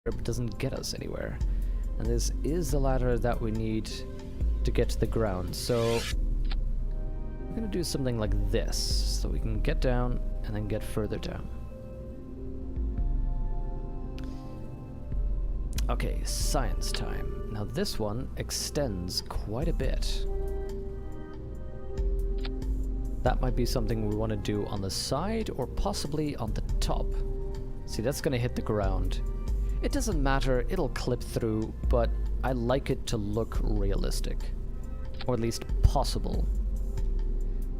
but doesn't get us anywhere. And this is the ladder that we need to get to the ground. So I'm gonna do something like this, so we can get down and then get further down. Okay, science time. Now this one extends quite a bit. That might be something we want to do on the side or possibly on the top. See, that's gonna hit the ground. It doesn't matter, it'll clip through, but I like it to look realistic. Or at least possible.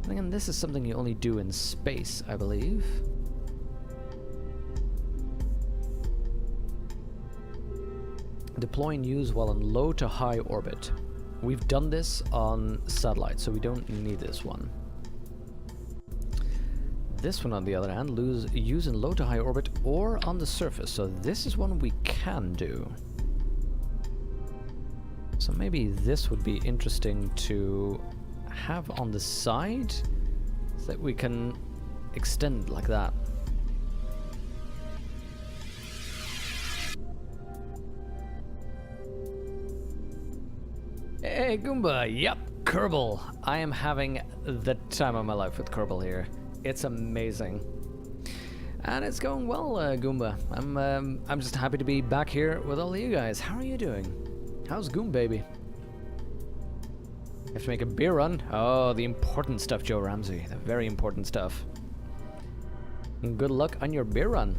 And again, this is something you only do in space, I believe. Deploy and use while in low to high orbit. We've done this on satellites, so we don't need this one. This one, on the other hand, use in low to high orbit or on the surface, so this is one we can do. So maybe this would be interesting to have on the side, so that we can extend like that. Hey Goomba, yep, Kerbal. I am having the time of my life with Kerbal here. It's amazing. And it's going well, Goomba. I'm just happy to be back here with all of you guys. How are you doing? How's Goom baby? You have to make a beer run? Oh, the important stuff, Joe Ramsey. The very important stuff. And good luck on your beer run.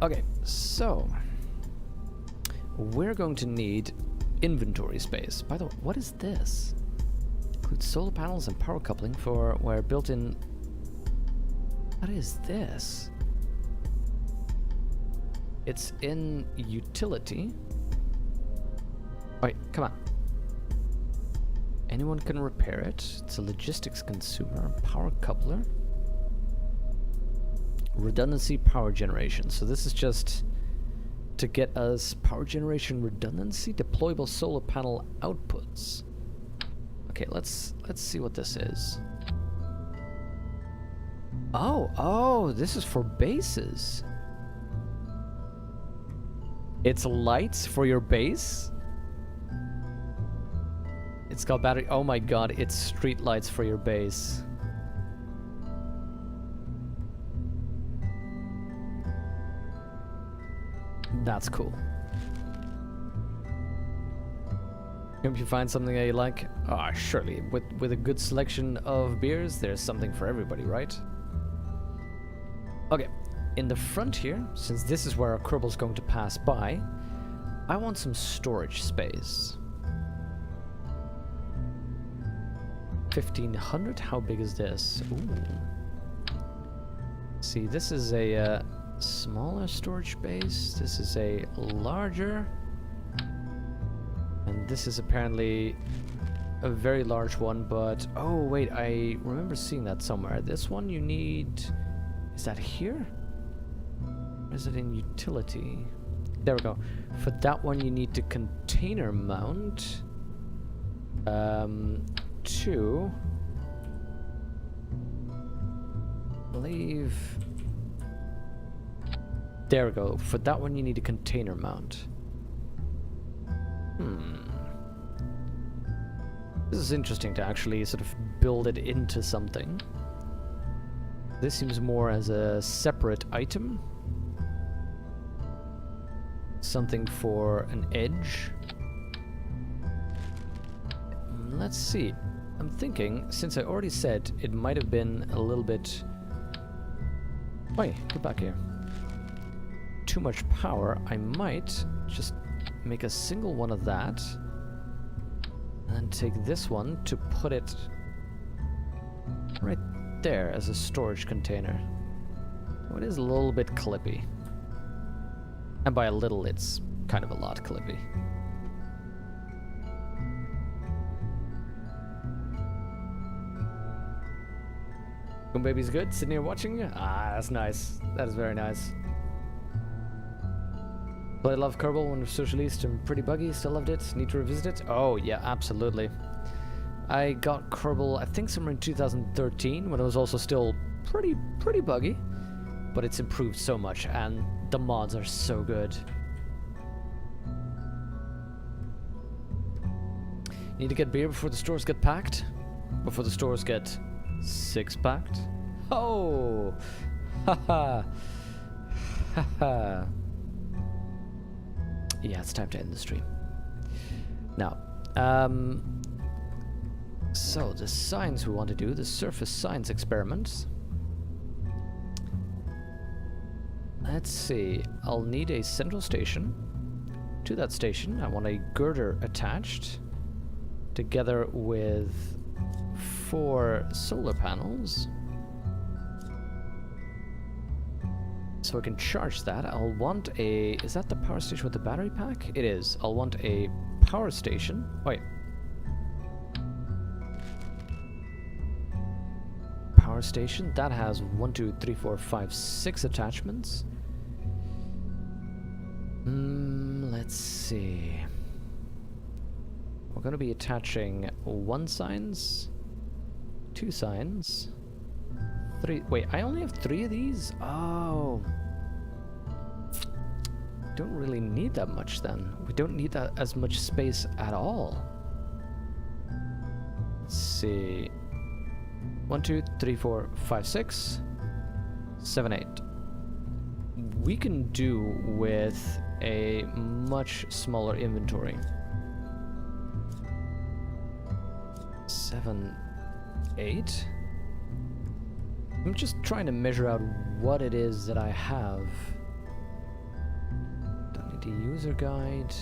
Okay, so we're going to need inventory space. By the way, what is this? Includes solar panels and power coupling for where built-in. What is this? It's in utility. Wait, come on. Anyone can repair it. It's a logistics consumer. Power coupler. Redundancy power generation. So this is just to get us power generation redundancy. Deployable solar panel outputs. Okay, let's see what this is. Oh, this is for bases. It's lights for your base? It's got battery. Oh my god, it's street lights for your base. That's cool. Hope you find something that you like. Ah, surely. With a good selection of beers, there's something for everybody, right? Okay, in the front here, since this is where our Kerbal's going to pass by, I want some storage space. 1500? How big is this? Ooh. See, this is a smaller storage space. This is a larger. And this is apparently a very large one, but... Oh, wait, I remember seeing that somewhere. This one you need... Is that here? Or is it in utility? There we go. For that one you need to container mount. To... I believe... There we go. For that one you need a container mount. This is interesting to actually sort of build it into something. This seems more as a separate item. Something for an edge. Let's see. I'm thinking, since I already said it might have been a little bit... Wait, get back here. Too much power, I might just make a single one of that. And then take this one to put it right there as a storage container. Oh, it is a little bit clippy. And by a little, it's kind of a lot clippy. Goom Baby's good? Sitting here watching you? Ah, that's nice. That is very nice. Played Love Kerbal when it was Social East and pretty buggy. Still loved it. Need to revisit it? Oh, yeah, absolutely. I got Kerbal, I think somewhere in 2013, when it was also still pretty buggy. But it's improved so much, and The mods are so good. Need to get beer before the stores get packed? Before the stores get six-packed? Oh! Haha! Haha! Yeah, it's time to end the stream. Now, so the science we want to do, the surface science experiments. Let's see, I'll need a central station. To that station, I want a girder attached, together with 4 solar panels. So I can charge that. I'll want a... Is that the power station with the battery pack? It is. I'll want a power station. Wait. Power station. That has 1, 2, 3, 4, 5, 6 attachments. Let's see. We're going to be attaching 1 signs, 2 signs, 3... Wait, I only have 3 of these? Oh. Don't really need that much then. We don't need that as much space at all. Let's see. 1, 2, 3, 4, 5, 6, 7, 8. We can do with a much smaller inventory. 7, 8. I'm just trying to measure out what it is that I have. Don't need a user guide.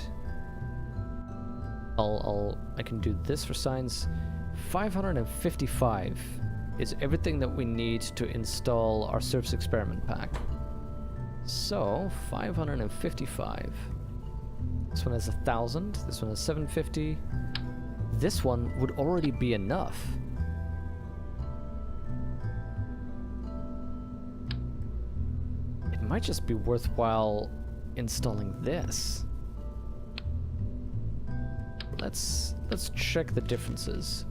I can do this for science. 555 is everything that we need to install our surface experiment pack. So 555. This one has 1,000. This one has 750. This one would already be enough. It might just be worthwhile installing this. Let's check the differences.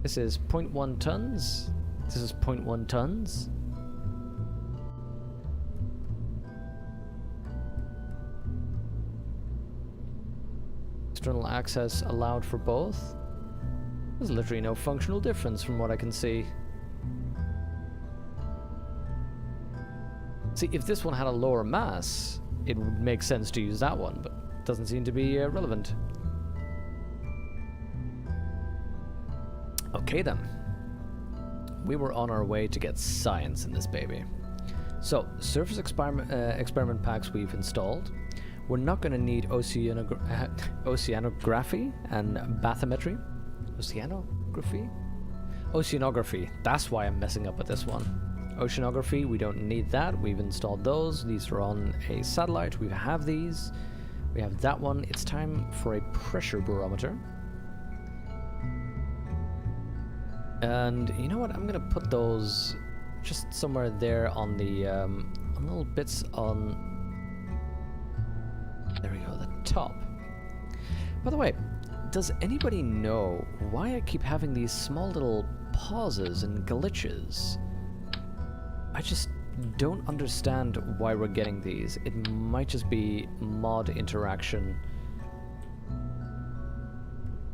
This is 0.1 tons. This is 0.1 tons. External access allowed for both. There's literally no functional difference from what I can see. See, if this one had a lower mass, it would make sense to use that one, but it doesn't seem to be relevant. Okay then. We were on our way to get science in this baby. So, surface experiment packs we've installed. We're not going to need oceanography and bathymetry. Oceanography. That's why I'm messing up with this one. Oceanography, we don't need that. We've installed those. These are on a satellite. We have these. We have that one. It's time for a pressure barometer. And you know what? I'm going to put those just somewhere there on the on little bits on... There we go, the top. By the way, does anybody know why I keep having these small little pauses and glitches? I just don't understand why we're getting these. It might just be mod interaction.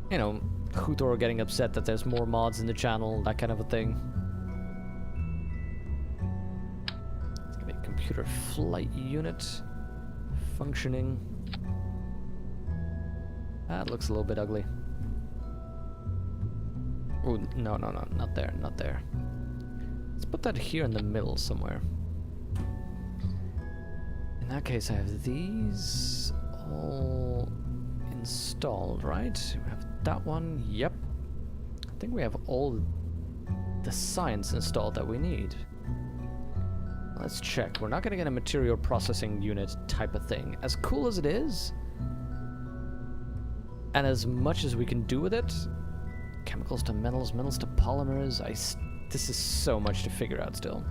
You know, Hutor getting upset that there's more mods in the channel, that kind of a thing. It's gonna be a computer flight unit functioning. That looks a little bit ugly. Oh, no, not there, not there. Let's put that here in the middle somewhere. In that case, I have these all installed, right? We have that one, yep. I think we have all the science installed that we need. Let's check. We're not going to get a material processing unit type of thing. As cool as it is, and as much as we can do with it, chemicals to metals, metals to polymers, this is so much to figure out still.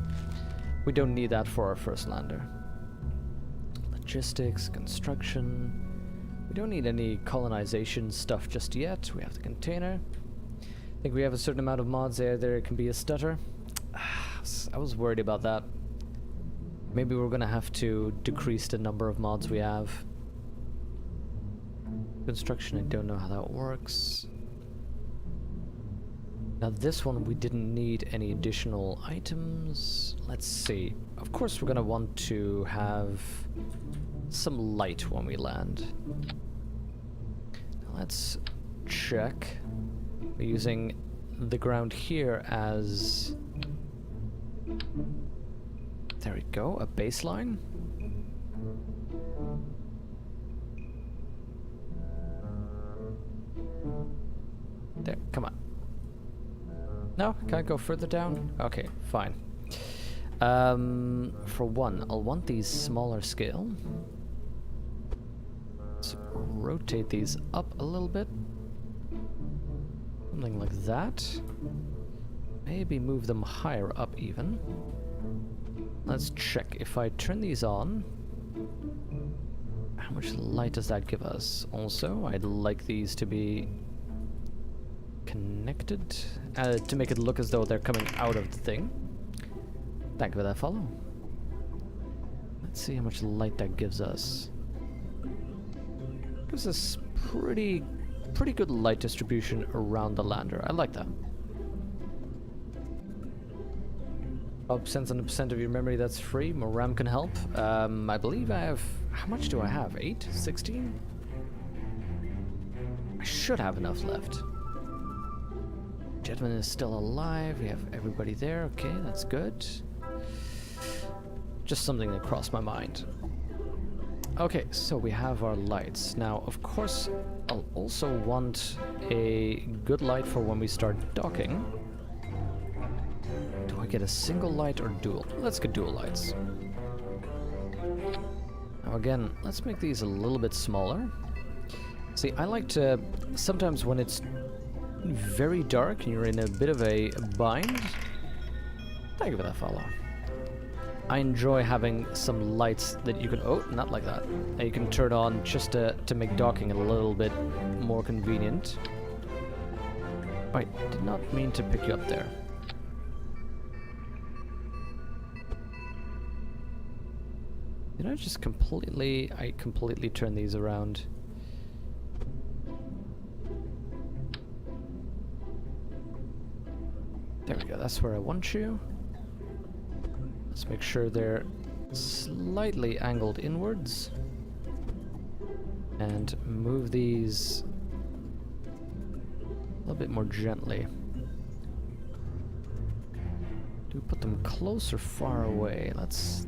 We don't need that for our first lander. Logistics, construction. We don't need any colonization stuff just yet. We have the container. I think we have a certain amount of mods there. There can be a stutter. I was worried about that. Maybe we're gonna have to decrease the number of mods we have. Construction, I don't know how that works. Now this one we didn't need any additional items. Let's see. Of course we're gonna want to have some light when we land. Now let's check. We're using the ground here as... There we go, a baseline. There, come on. No, can I go further down? Okay, fine. For one, I'll want these smaller scale. Let's rotate these up a little bit. Something like that. Maybe move them higher up even. Let's check. If I turn these on, how much light does that give us? Also, I'd like these to be connected to make it look as though they're coming out of the thing. Thank you for that follow. Let's see how much light that gives us. Gives us pretty good light distribution around the lander. I like that. 12% on the percent of your memory that's free. More RAM can help. I believe I have... How much do I have? 8? 16? I should have enough left. Gentleman is still alive. We have everybody there. Okay, that's good. Just something that crossed my mind. Okay, so we have our lights. Now, of course, I'll also want a good light for when we start docking. Do I get a single light or dual? Let's get dual lights. Now again, let's make these a little bit smaller. See, I like to... Sometimes when it's very dark and you're in a bit of a bind... Thank you for that follow. I enjoy having some lights that you can... Oh, not like that. That you can turn on just to make docking a little bit more convenient. Wait, did not mean to pick you up there. Did I just completely... I completely turned these around. There we go, that's where I want you. Let's make sure they're slightly angled inwards. And move these a little bit more gently. Do we put them close or far away? Let's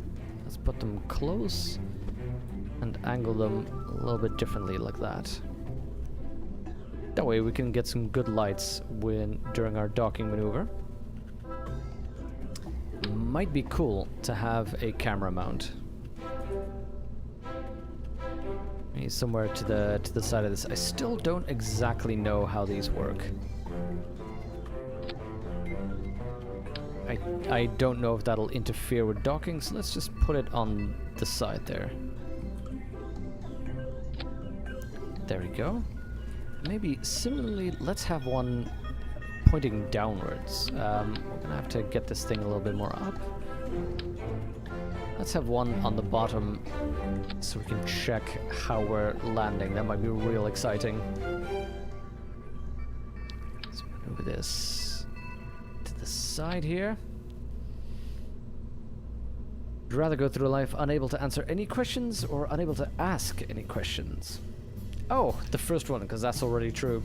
put them close and angle them a little bit differently like that. That way we can get some good lights during our docking maneuver. Might be cool to have a camera mount. Maybe somewhere to the side of this. I still don't exactly know how these work. I don't know if that'll interfere with docking, so let's just put it on the side there. There we go. Maybe similarly, let's have one pointing downwards. We're gonna have to get this thing a little bit more up. Let's have one on the bottom so we can check how we're landing. That might be real exciting. Let's move this to the side here. Would you rather go through life unable to answer any questions or unable to ask any questions? Oh, the first one, because that's already true.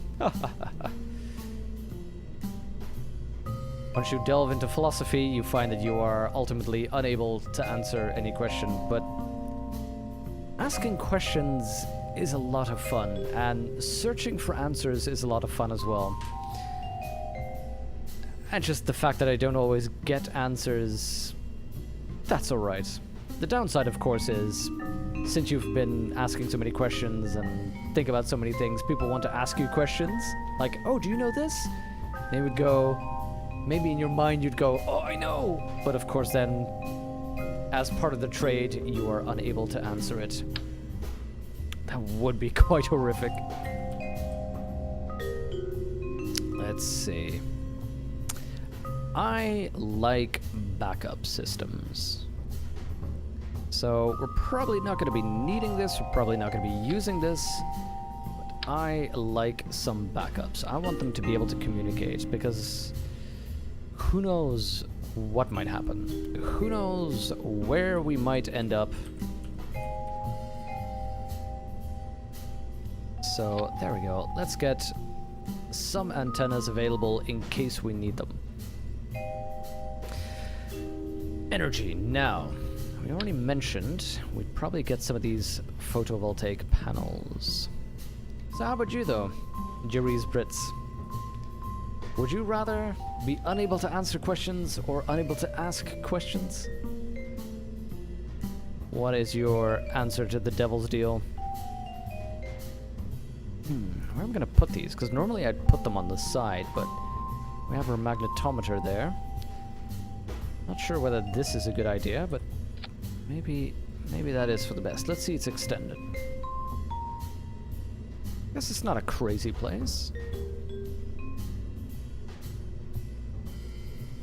Once you delve into philosophy, you find that you are ultimately unable to answer any question, but asking questions is a lot of fun, and searching for answers is a lot of fun as well. And just the fact that I don't always get answers, that's alright. The downside, of course, is since you've been asking so many questions and think about so many things, people want to ask you questions. Like, oh, do you know this? They would go... Maybe in your mind you'd go, oh, I know! But of course then, as part of the trade, you are unable to answer it. That would be quite horrific. Let's see. I like backup systems. So we're probably not going to be needing this, we're probably not going to be using this, but I like some backups. I want them to be able to communicate, because who knows what might happen. Who knows where we might end up. So there we go. Let's get some antennas available in case we need them. Energy. Now, we already mentioned we'd probably get some of these photovoltaic panels. So how about you though, Jerry's Brits? Would you rather be unable to answer questions or unable to ask questions? What is your answer to the devil's deal? Where am I going to put these? Because normally I'd put them on the side, but we have our magnetometer there. Not sure whether this is a good idea, but maybe that is for the best. Let's see, it's extended. Guess it's not a crazy place.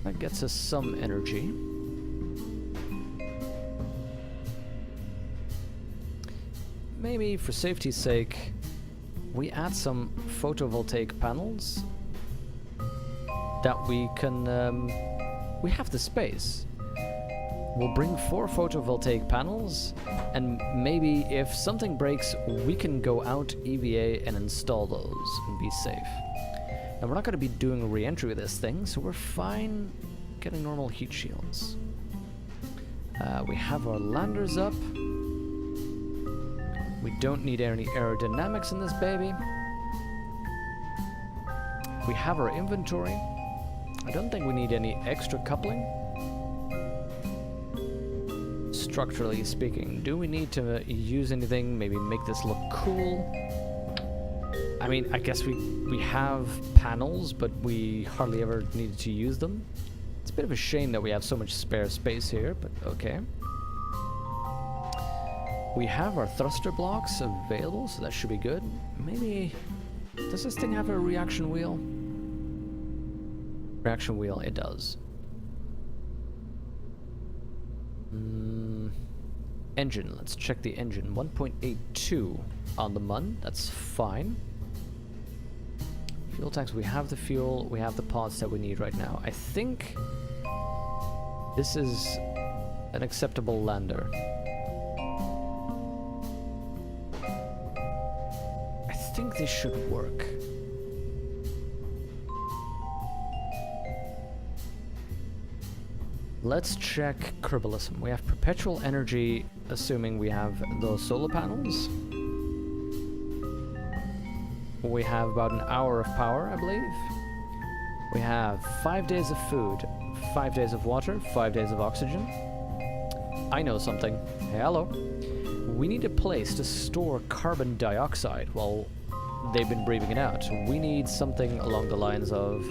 That gets us some energy. Maybe, for safety's sake, we add some photovoltaic panels that we can... we have the space. We'll bring 4 photovoltaic panels, and maybe if something breaks, we can go out EVA and install those and be safe. Now, we're not going to be doing re-entry with this thing, so we're fine getting normal heat shields. We have our landers up. We don't need any aerodynamics in this baby. We have our inventory. I don't think we need any extra coupling. Structurally speaking, do we need to use anything? Maybe make this look cool? I mean, I guess we have panels, but we hardly ever needed to use them. It's a bit of a shame that we have so much spare space here, but okay. We have our thruster blocks available, so that should be good. Maybe... does this thing have a reaction wheel? Reaction wheel, it does. Engine, let's check the engine. 1.82 on the MUN, that's fine. Fuel tanks, we have the fuel, we have the pods that we need right now. I think this is an acceptable lander. I think this should work. Let's check Kerbalism. We have perpetual energy, assuming we have those solar panels. We have about an hour of power, I believe. We have 5 days of food, 5 days of water, 5 days of oxygen. I know something. Hey, hello. We need a place to store carbon dioxide while they've been breathing it out. We need something along the lines of...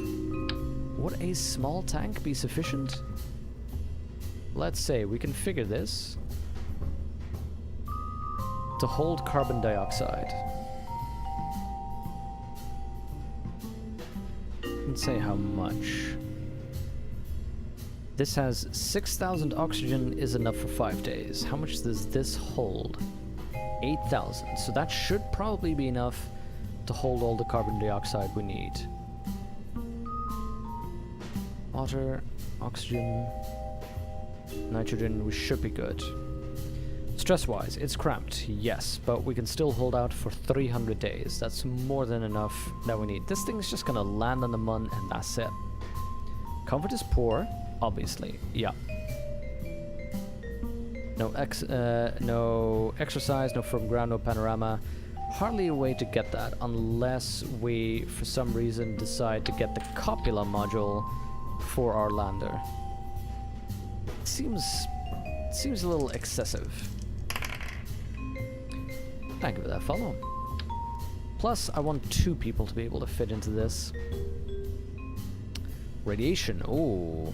would a small tank be sufficient? Let's say we configure this to hold carbon dioxide. Let's say how much. This has 6,000 oxygen is enough for 5 days. How much does this hold? 8,000. So that should probably be enough to hold all the carbon dioxide we need. Water, oxygen, nitrogen, we should be good. Stress-wise, it's cramped, yes, but we can still hold out for 300 days. That's more than enough that we need. This thing's just gonna land on the MUN and that's it. Comfort is poor, obviously, yeah. No exercise, no firm ground, no panorama. Hardly a way to get that unless we, for some reason, decide to get the copula module for our lander. Seems a little excessive. Thank you for that follow. Plus, I want 2 people to be able to fit into this. Radiation. Oh,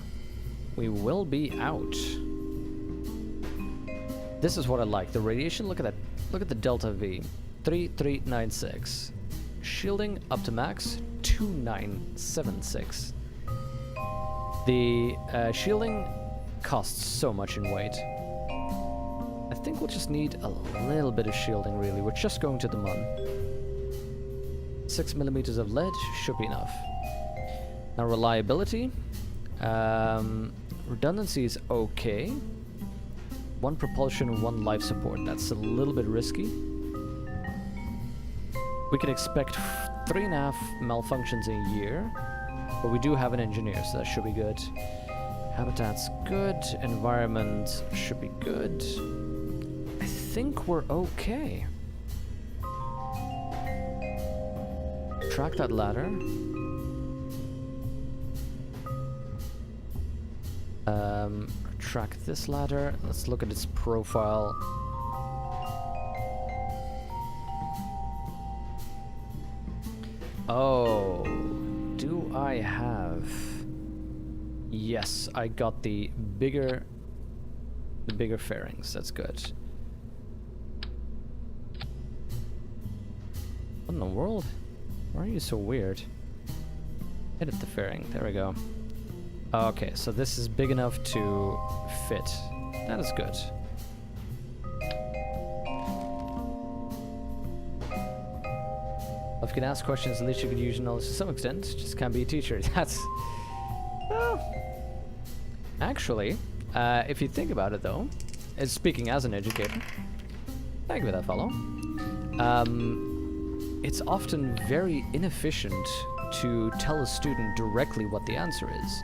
we will be out. This is what I like. The radiation. Look at that. Look at the delta V. 3396. Shielding up to max 2976. The shielding costs so much in weight. I think we'll just need a little bit of shielding, really. We're just going to the Mun. 6 millimeters of lead should be enough. Now, reliability. Redundancy is okay. 1 propulsion, 1 life support. That's a little bit risky. We can expect 3.5 malfunctions a year, but we do have an engineer, so that should be good. Habitat's good. Environment should be good. I think we're okay. Track that ladder. Track this ladder. Let's look at its profile. Oh, do I have? Yes, I got the bigger fairings. That's good. What in the world? Why are you so weird? Edit the fairing. There we go. Okay, so this is big enough to fit. That is good. If you can ask questions, at least you could use your knowledge to some extent. Just can't be a teacher. That's... Well... Actually, if you think about it though, speaking as an educator, thank you for that follow. It's often very inefficient to tell a student directly what the answer is.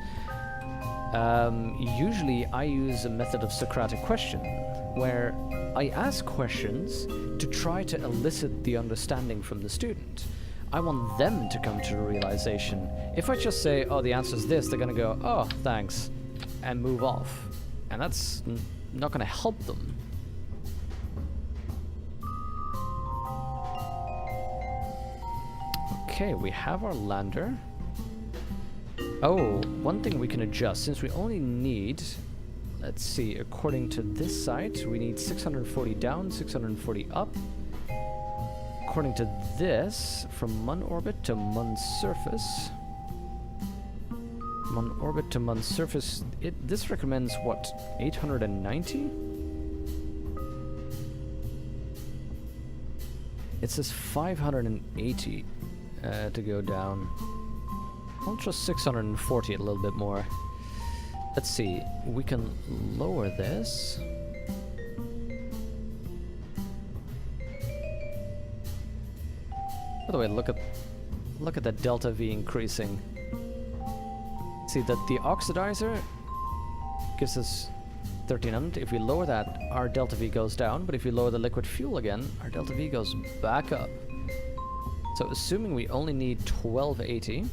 Usually I use a method of Socratic question, where I ask questions to try to elicit the understanding from the student. I want them to come to the realization. If I just say, oh, the answer is this, they're gonna go, oh, thanks, and move off. And that's not gonna help them. Okay, we have our lander. Oh, one thing we can adjust, since we only need, let's see, according to this site, we need 640 down, 640 up. According to this, from Mun orbit to Mun surface. Mun orbit to Mun surface, this recommends what, 890? It says 580 to go down. I'll just 640 it a little bit more. Let's see, we can lower this. By the way, look at that delta V increasing. See that the oxidizer gives us 1300. If we lower that, our delta V goes down, but if we lower the liquid fuel again, our delta V goes back up. So assuming we only need 1280,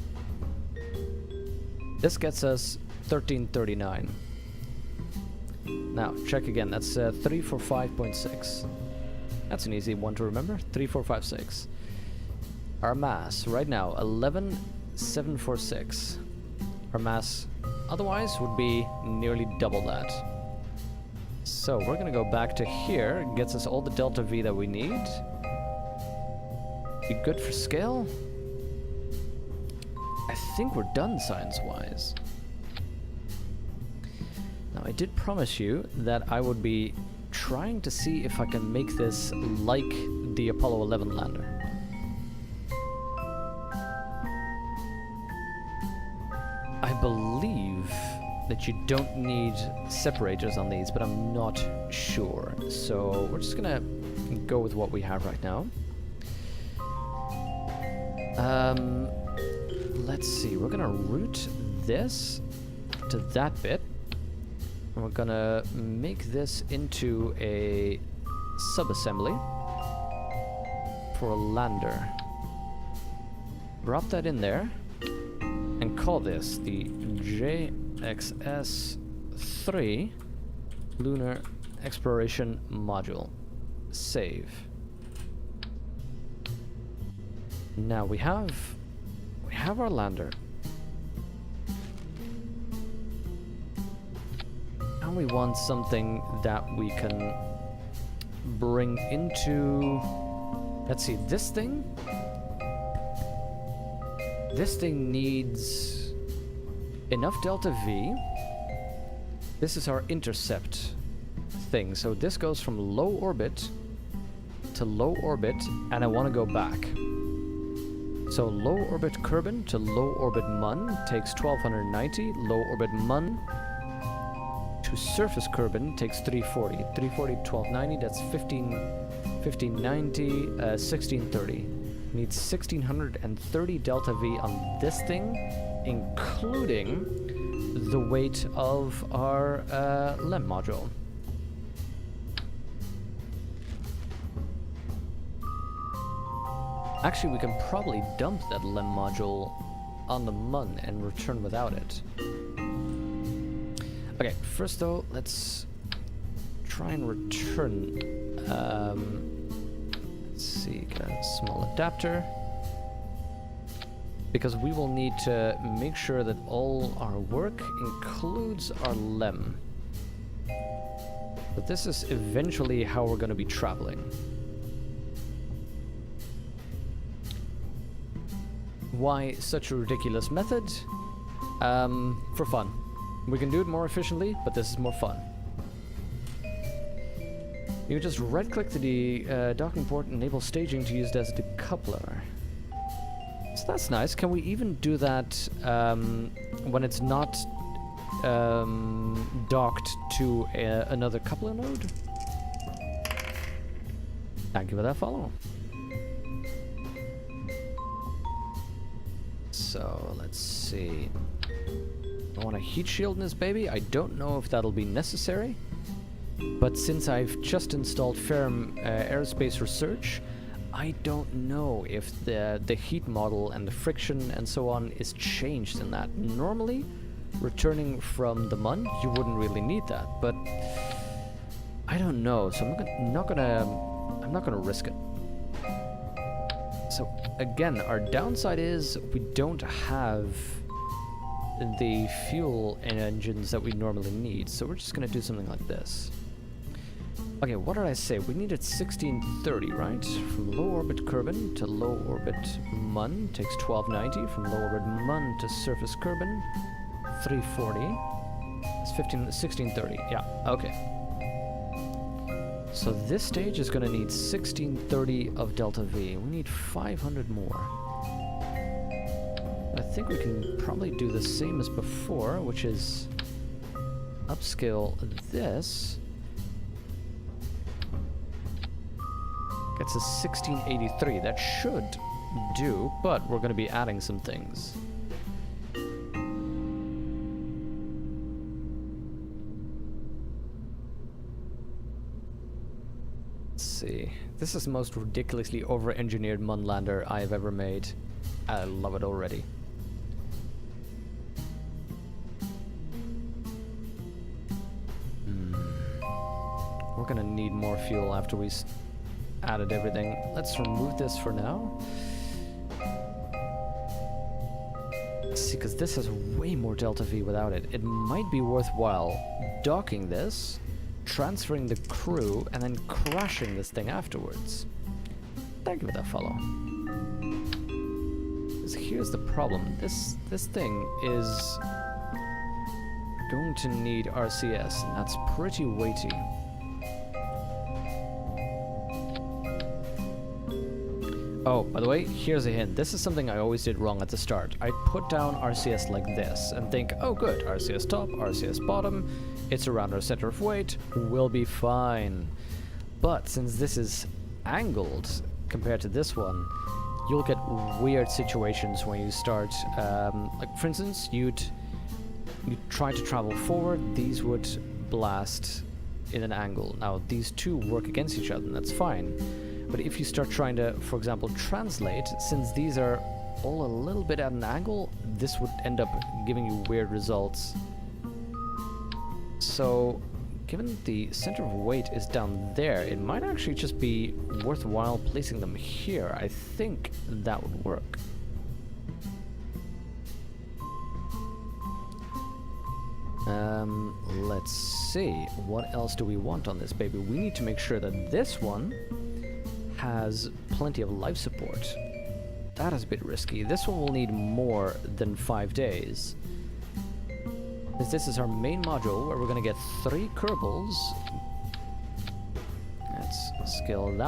this gets us 1339. Now, check again, that's 345.6. That's an easy one to remember, 3456. Our mass, right now, 11,746. Our mass, otherwise, would be nearly double that. So, we're gonna go back to here, gets us all the delta V that we need. Be good for scale? I think we're done science-wise. Now, I did promise you that I would be trying to see if I can make this like the Apollo 11 lander. I believe that you don't need separators on these, but I'm not sure. So we're just gonna go with what we have right now. Let's see, we're gonna route this to that bit. And we're gonna make this into a sub-assembly for a lander. Drop that in there and call this the JXS-3 Lunar Exploration Module. Save. Now we have our lander. And we want something that we can bring into, let's see, this thing needs enough delta V. This is our intercept thing. So this goes from low orbit to low orbit, and I want to go back. So low orbit Kerbin to low orbit Mun takes 1290. Low orbit Mun to surface Kerbin takes 340. 340 to 1290, that's 1590, 1630. Needs 1630 delta V on this thing, including the weight of our LEM module. Actually, we can probably dump that LEM module on the Mun and return without it. Okay, first though, let's try and return. Let's see, get a small adapter. Because we will need to make sure that all our work includes our LEM. But this is eventually how we're going to be traveling. Why such a ridiculous method? For fun. We can do it more efficiently, but this is more fun. You just right-click to the docking port and enable staging to use it as a decoupler. So that's nice. Can we even do that when it's not docked to another coupler node? Thank you for that follow. So let's see. I want a heat shield in this baby. I don't know if that'll be necessary, but since I've just installed Ferrum Aerospace Research, I don't know if the heat model and the friction and so on is changed in that. Normally, returning from the Mun, you wouldn't really need that, but I don't know, so I'm not gonna risk it. So again, our downside is we don't have the fuel engines that we normally need, so we're just gonna do something like this. Okay, what did I say? We needed 1630, right? From low orbit Kerbin to low orbit Mun takes 1290. From low orbit Mun to surface Kerbin, 340. That's 1630. Yeah, okay. So this stage is gonna need 1630 of delta V. We need 500 more. I think we can probably do the same as before, which is upscale this. Gets a 1683. That should do, but we're going to be adding some things. Let's see. This is the most ridiculously over-engineered Munlander I've ever made. I love it already. We're going to need more fuel after we added everything. Let's remove this for now. Let's see, because this has way more delta V without it. It might be worthwhile docking this, transferring the crew, and then crashing this thing afterwards. Thank you for that follow. Because here's the problem. This thing is going to need RCS, and that's pretty weighty. Oh, by the way, here's a hint. This is something I always did wrong at the start. I put down RCS like this and think, oh good, RCS top, RCS bottom, it's around our center of weight, we'll be fine. But since this is angled compared to this one, you'll get weird situations when you start, like for instance, you'd try to travel forward, these would blast in an angle. Now these two work against each other, and that's fine. But if you start trying to, for example, translate, since these are all a little bit at an angle, this would end up giving you weird results. So, given the center of weight is down there, it might actually just be worthwhile placing them here. I think that would work. Let's see. What else do we want on this baby? We need to make sure that this one has plenty of life support. That is a bit risky. This one will need more than 5 days. As this is our main module where we're going to get 3 Kerbals skill. That